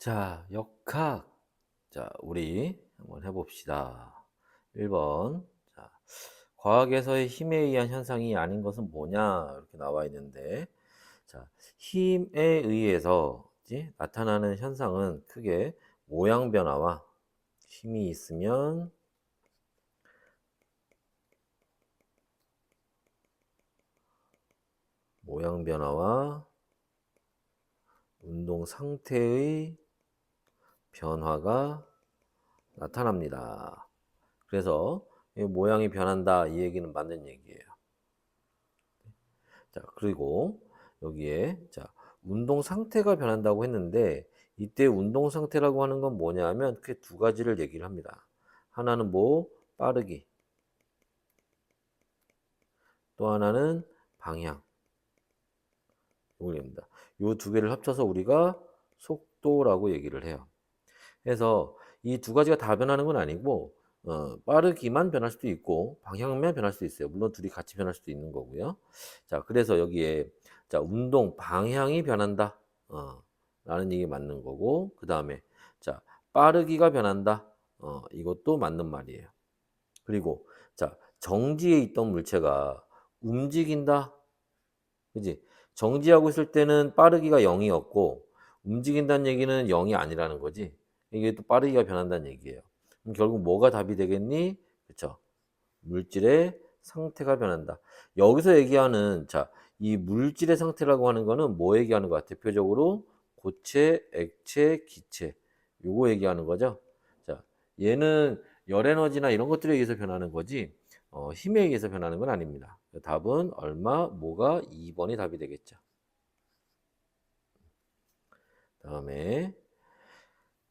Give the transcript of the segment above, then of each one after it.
자, 역학. 자, 우리 한번 해봅시다. 1번. 자, 과학에서의 힘에 의한 현상이 아닌 것은 뭐냐? 이렇게 나와 있는데, 자, 힘에 의해서 나타나는 현상은 크게 모양 변화와 힘이 있으면 모양 변화와 운동 상태의 변화가 나타납니다. 그래서 이 모양이 변한다 이 얘기는 맞는 얘기예요. 자, 그리고 여기에 자, 운동 상태가 변한다고 했는데 이때 운동 상태라고 하는 건 뭐냐면 크게 두 가지를 얘기를 합니다. 하나는 뭐 빠르기, 또 하나는 방향. 이걸 얘기합니다. 이 두 개를 합쳐서 우리가 속도라고 얘기를 해요. 그래서 이 두 가지가 다 변하는 건 아니고 빠르기만 변할 수도 있고 방향만 변할 수도 있어요. 물론 둘이 같이 변할 수도 있는 거고요. 자, 그래서 여기에 자, 운동 방향이 변한다. 라는 얘기 맞는 거고 그다음에 자, 빠르기가 변한다. 이것도 맞는 말이에요. 그리고 자, 정지해 있던 물체가 움직인다. 그지? 정지하고 있을 때는 빠르기가 0이었고 움직인다는 얘기는 0이 아니라는 거지. 이게 또 빠르기가 변한다는 얘기예요. 그럼 결국 뭐가 답이 되겠니? 그쵸? 물질의 상태가 변한다. 여기서 얘기하는 자, 이 물질의 상태라고 하는 거는 뭐 얘기하는 거야? 대표적으로 고체, 액체, 기체. 요거 얘기하는 거죠. 자, 얘는 열 에너지나 이런 것들에 의해서 변하는 거지. 힘에 의해서 변하는 건 아닙니다. 답은 얼마, 뭐가 2번이 답이 되겠죠. 다음에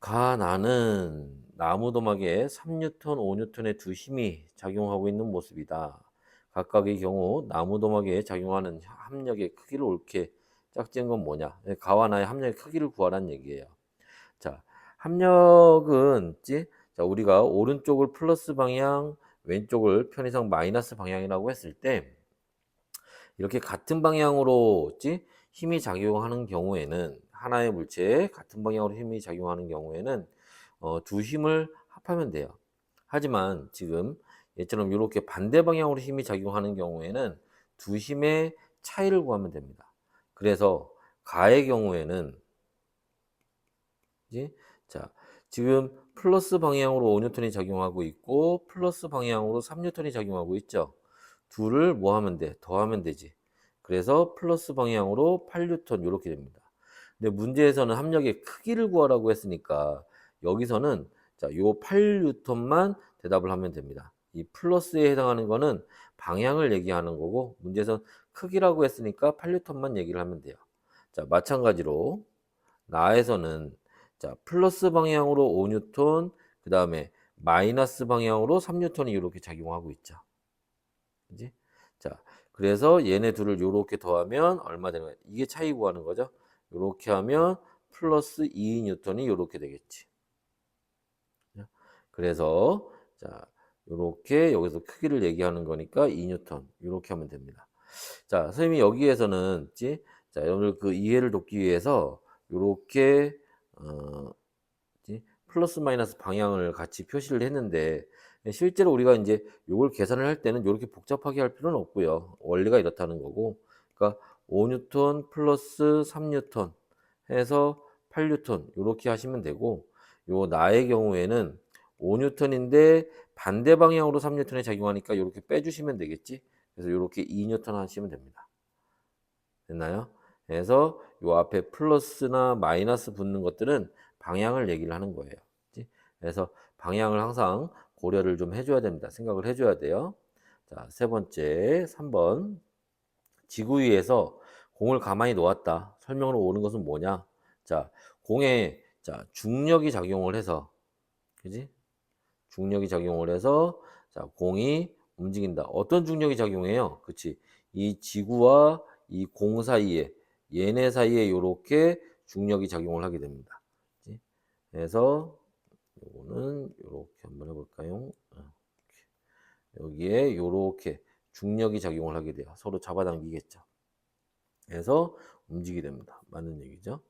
가나는 나무도막에 3뉴턴, 5뉴턴의 두 힘이 작용하고 있는 모습이다. 각각의 경우 나무도막에 작용하는 합력의 크기를 옳게 짝지은 건 뭐냐? 가와 나의 합력의 크기를 구하라는 얘기예요. 자, 합력은 자, 우리가 오른쪽을 플러스 방향, 왼쪽을 편의상 마이너스 방향이라고 했을 때 이렇게 같은 방향으로 힘이 작용하는 경우에는 하나의 물체에 같은 방향으로 힘이 작용하는 경우에는 두 힘을 합하면 돼요. 하지만 지금 얘처럼 이렇게 반대 방향으로 힘이 작용하는 경우에는 두 힘의 차이를 구하면 됩니다. 그래서 가의 경우에는 자, 지금 플러스 방향으로 5뉴턴이 작용하고 있고 플러스 방향으로 3뉴턴이 작용하고 있죠. 둘을 뭐 하면 돼? 더하면 되지. 그래서 플러스 방향으로 8뉴턴 이렇게 됩니다. 근데 문제에서는 합력의 크기를 구하라고 했으니까 여기서는 자, 요 8뉴턴만 대답을 하면 됩니다. 이 플러스에 해당하는 거는 방향을 얘기하는 거고 문제에서 크기라고 했으니까 8뉴턴만 얘기를 하면 돼요. 자, 마찬가지로 나에서는 자, 플러스 방향으로 5뉴턴, 그 다음에 마이너스 방향으로 3뉴턴이 이렇게 작용하고 있죠. 그지? 자, 그래서 얘네 둘을 이렇게 더하면 얼마 되는 거야? 이게 차이 구하는 거죠. 이렇게 하면 플러스 2뉴턴이 이렇게 되겠지. 그래서 자, 이렇게 여기서 크기를 얘기하는 거니까 2뉴턴 이렇게 하면 됩니다. 자, 선생님이 여기에서는 자, 여러분들 그 이해를 돕기 위해서 이렇게 플러스 마이너스 방향을 같이 표시를 했는데 실제로 우리가 이제 요걸 계산을 할 때는 이렇게 복잡하게 할 필요는 없고요. 원리가 이렇다는 거고. 그러니까 5뉴턴 플러스 3뉴턴 해서 8뉴턴 이렇게 하시면 되고 요 나의 경우에는 5뉴턴인데 반대 방향으로 3뉴턴에 작용하니까 이렇게 빼주시면 되겠지. 그래서 이렇게 2뉴턴 하시면 됩니다. 됐나요? 그래서 요 앞에 플러스나 마이너스 붙는 것들은 방향을 얘기를 하는 거예요. 그치? 그래서 방향을 항상 고려를 좀 해줘야 됩니다. 생각을 해줘야 돼요. 자, 세 번째, 3번. 지구 위에서 공을 가만히 놓았다. 설명으로 오는 것은 뭐냐? 자, 공에 자, 중력이 작용을 해서, 그지? 중력이 작용을 해서, 자, 공이 움직인다. 어떤 중력이 작용해요? 그치? 이 지구와 이 공 사이에, 얘네 사이에 이렇게 중력이 작용을 하게 됩니다. 그치? 그래서 요거는 요렇게 한번 해볼까요? 여기에 요렇게 중력이 작용을 하게 돼요. 서로 잡아당기겠죠. 그래서 움직이게 됩니다. 맞는 얘기죠.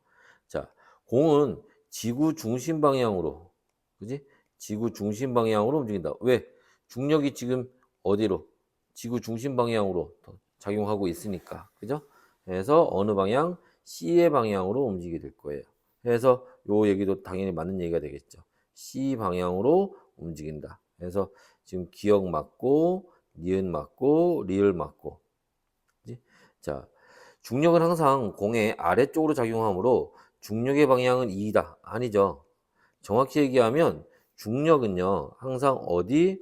자, 공은 지구 중심 방향으로, 그지? 지구 중심 방향으로 움직인다. 왜? 중력이 지금 어디로? 지구 중심 방향으로 작용하고 있으니까. 그죠? 그래서 어느 방향? C의 방향으로 움직이게 될 거예요. 그래서 요 얘기도 당연히 맞는 얘기가 되겠죠. C 방향으로 움직인다. 그래서 지금 기역 맞고, 니은 맞고, 리을 맞고. 그지? 자, 중력은 항상 공의 아래쪽으로 작용하므로 중력의 방향은 2다. 아니죠. 정확히 얘기하면 중력은요, 항상 어디?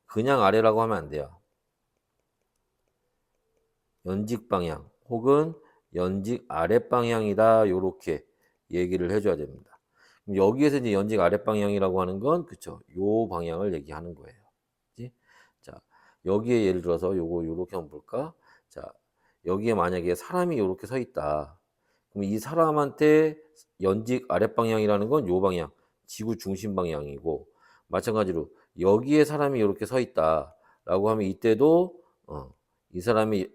그냥 아래라고 하면 안 돼요. 연직 방향 혹은 연직 아랫 방향이다. 요렇게 얘기를 해줘야 됩니다. 그럼 여기에서 이제 연직 아랫 방향이라고 하는 건 그쵸? 요 방향을 얘기하는 거예요. 그치? 자, 여기에 예를 들어서 요거 요렇게 한번 볼까? 자, 여기에 만약에 사람이 요렇게 서 있다. 그럼 이 사람한테 연직 아랫 방향이라는 건 요 방향, 지구 중심 방향이고, 마찬가지로 여기에 사람이 요렇게 서 있다라고 하면 이때도 이 사람이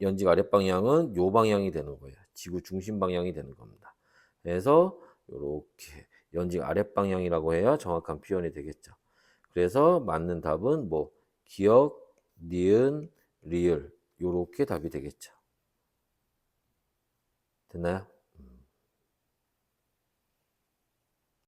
연직 아랫 방향은 요 방향이 되는 거예요. 지구 중심 방향이 되는 겁니다. 그래서 요렇게 연직 아랫 방향이라고 해야 정확한 표현이 되겠죠. 그래서 맞는 답은 뭐 기역, 니은, 리을 요렇게 답이 되겠죠. 됐나요?